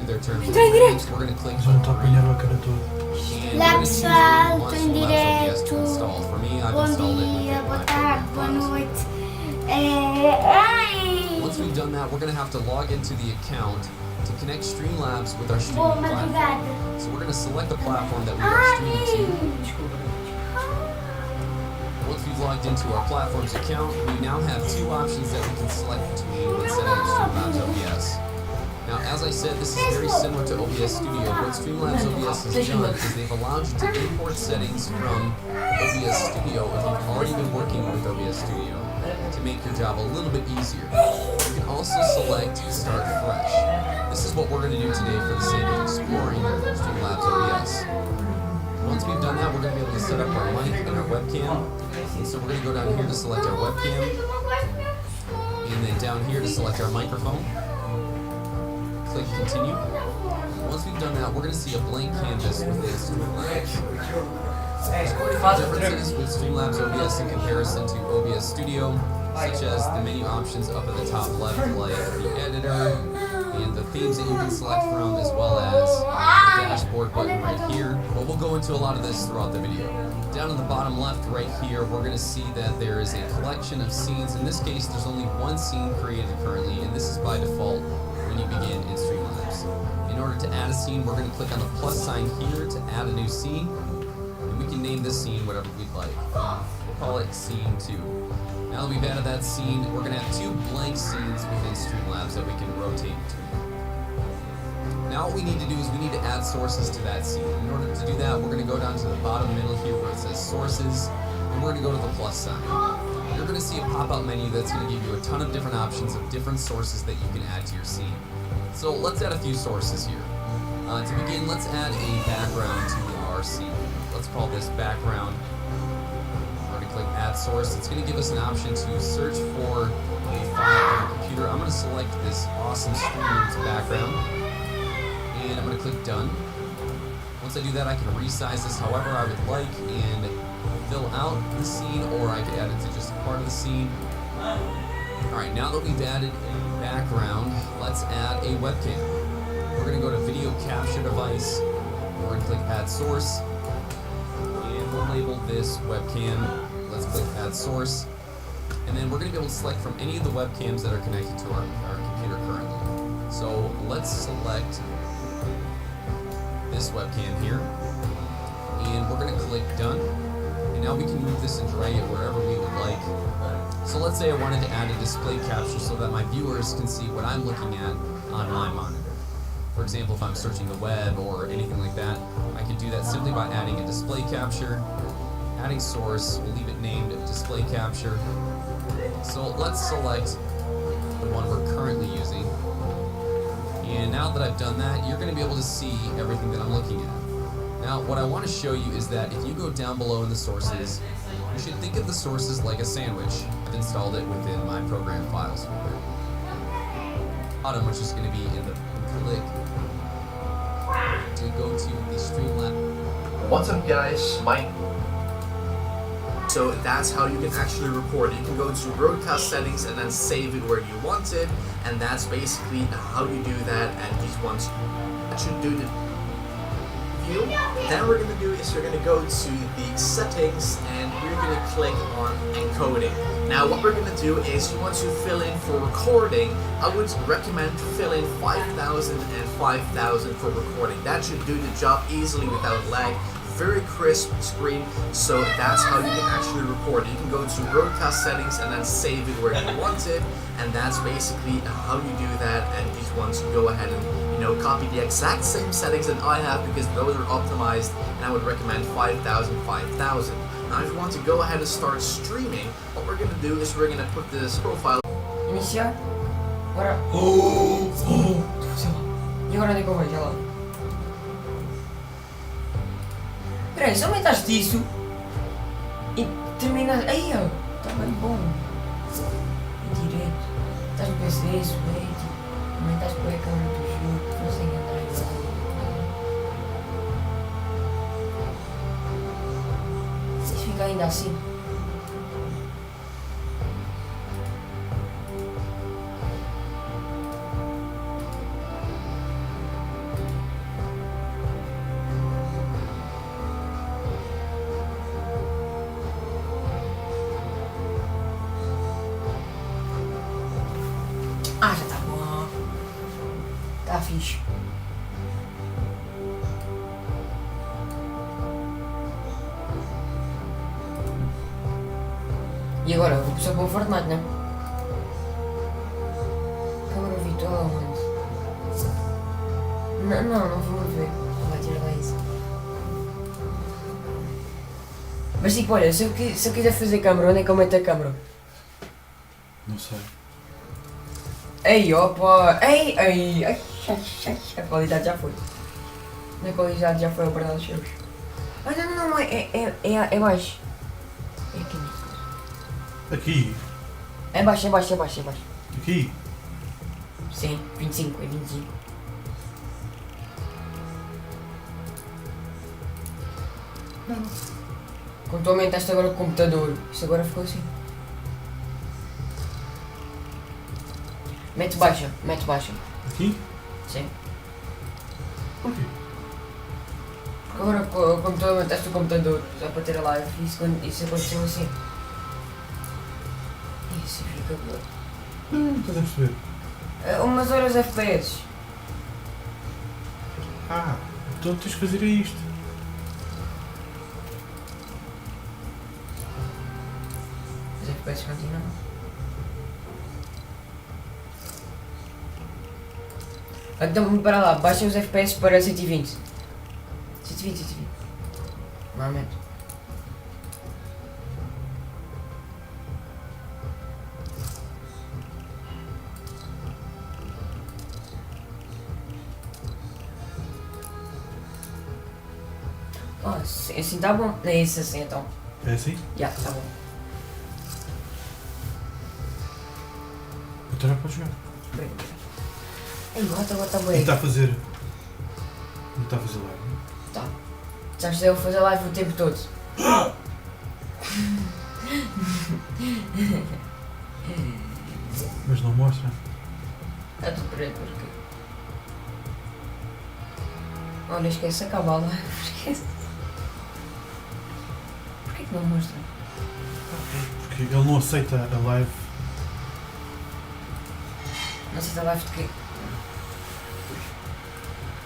their terms of agreement. We're going to click Bisogna togliere la creatura. L'altro salto in to diretto. install. For me, I've installed it within my program files. Once we've done that, we're going to have to log into the account to connect Streamlabs with our streaming platform. So we're going to select the platform that we are streaming to. Once we've logged into our platform's account, we now have two options that we can select between when setting up Streamlabs OBS. Now, as I said, this is very similar to OBS Studio. What Streamlabs OBS has done is they've allowed you to import settings from OBS Studio if you've already been working with OBS Studio to make your job a little bit easier. You can also select Start Fresh. This is what we're going to do today for the sake of exploring Streamlabs OBS. Once we've done that, we're going to be able to set up our mic and our webcam. And so we're going to go down here to select our webcam, and then down here to select our microphone. Click Continue. Once we've done that, we're going to see a blank canvas within Streamlabs. There's quite a few differences with Streamlabs OBS in comparison to OBS Studio, such as the menu options up at the top left, like the editor, and the themes that you can select from, as well as the dashboard button right here. But we'll go into a lot of this throughout the video. Down in the bottom left right here, we're going to see that there is a collection of scenes. In this case, there's only one scene created currently, and this is by default when you begin in Streamlabs. In order to add a scene, we're going to click on the plus sign here to add a new scene, and we can name this scene whatever we'd like. We'll call it Scene 2. Now that we've added that scene, we're going to have two blank scenes within Streamlabs that we can rotate between. Now what we need to do is we need to add sources to that scene. In order to do that, we're going to go down to the bottom middle here where it says Sources, and we're going to go to the plus sign. You're going to see a pop-up menu that's going to give you a ton of different options of different sources that you can add to your scene. So let's add a few sources here. To begin, let's add a background to our scene. Let's call this background. We're going to click Add Source. It's going to give us an option to search for a file on your computer. I'm going to select this awesome streamer's background, and I'm going to click Done. Once I do that, I can resize this however I would like and fill out the scene, or I could add it to just a part of the scene. Alright, now that we've added a background, let's add a webcam. We're going to go to Video Capture Device, we're going to click Add Source, and we'll label this webcam. Let's click Add Source, and then we're going to be able to select from any of the webcams that are connected to our computer currently. So let's select this webcam here, and we're going to click Done. And now we can move this and drag it wherever we would like. So let's say I wanted to add a display capture so that my viewers can see what I'm looking at on my monitor. For example, if I'm searching the web or anything like that, I can do that simply by adding a display capture, adding source, we'll leave it named display capture. So let's select the one we're currently using. And now that I've done that, you're going to be able to see everything that I'm looking at. Now, what I want to show you is that if you go down below in the sources, you should think of the sources like a sandwich. I've installed it within my program files folder. Bottom, which is going to be in the click to go to the Streamlabs. What's up, guys? So that's how you can actually record. You can go to broadcast settings and then save it where you want it, and that's basically how you do that. And these ones that should do the view. Then what we're going to do is we're going to go to the settings and we're going to click on encoding. Now what we're going to do is you want to fill in for recording. I would recommend to fill in 5,000 and 5,000 for recording. That should do the job easily without lag. Very crisp screen, so that's how you can actually record. You can go to broadcast settings and then save it where you want it, and that's basically how you do that. And these ones you go ahead and copy the exact same settings that I have because those are optimized, and I would recommend 5,000, 5,000. Now if you want to go ahead and start streaming, what we're going to do is we're going to put this profile. Inicia. Agora. E agora onde é que eu vejo ela? Peraí, se aumentaste isso e terminaste. Aí, ó, tá bem bom. E direito. Estás no PC, isso, aumentaste para a câmera do jogo, não sei andar igual. Se fica ainda assim. Tá fixe. E agora, vou começar para o Fortnite, né? Câmara virtual, mano. Não vou ver. Vai tirar lá isso. Mas tipo, olha, se eu quiser fazer câmera, onde é que eu meto a câmera? Não sei. Ei, opa! Ei! A qualidade já foi. A qualidade já foi ao perdão dos seus. Ah, não, é baixo. É aqui. Aqui. É baixo. Aqui. Sim, 25, é 25. Quando tu aumentaste agora o computador, isto agora ficou assim. Mete baixa. Aqui? Sim. Porquê? Porque agora quando tu aumentaste o computador, só para ter a live, isso aconteceu assim. Isso fica bom. Não estás a perceber. Umas horas FPS. Ah, então tens que fazer isto. Os FPS continuam. Então, para lá, baixem os FPS para 120. 120. Não aumento. Oh, assim tá bom. É isso assim então. É assim? Já, tá bom. Então já podes jogar. Bem. Ei, agora tá E bem. está a fazer. Não está a fazer live. Tá. Já eu vou fazer live o tempo todo. Mas não mostra. Tá tudo preto porque. Olha, esquece acabar a live. Esquece. Porquê que não mostra? Porque ele não aceita a live. Não sei se a live de quê?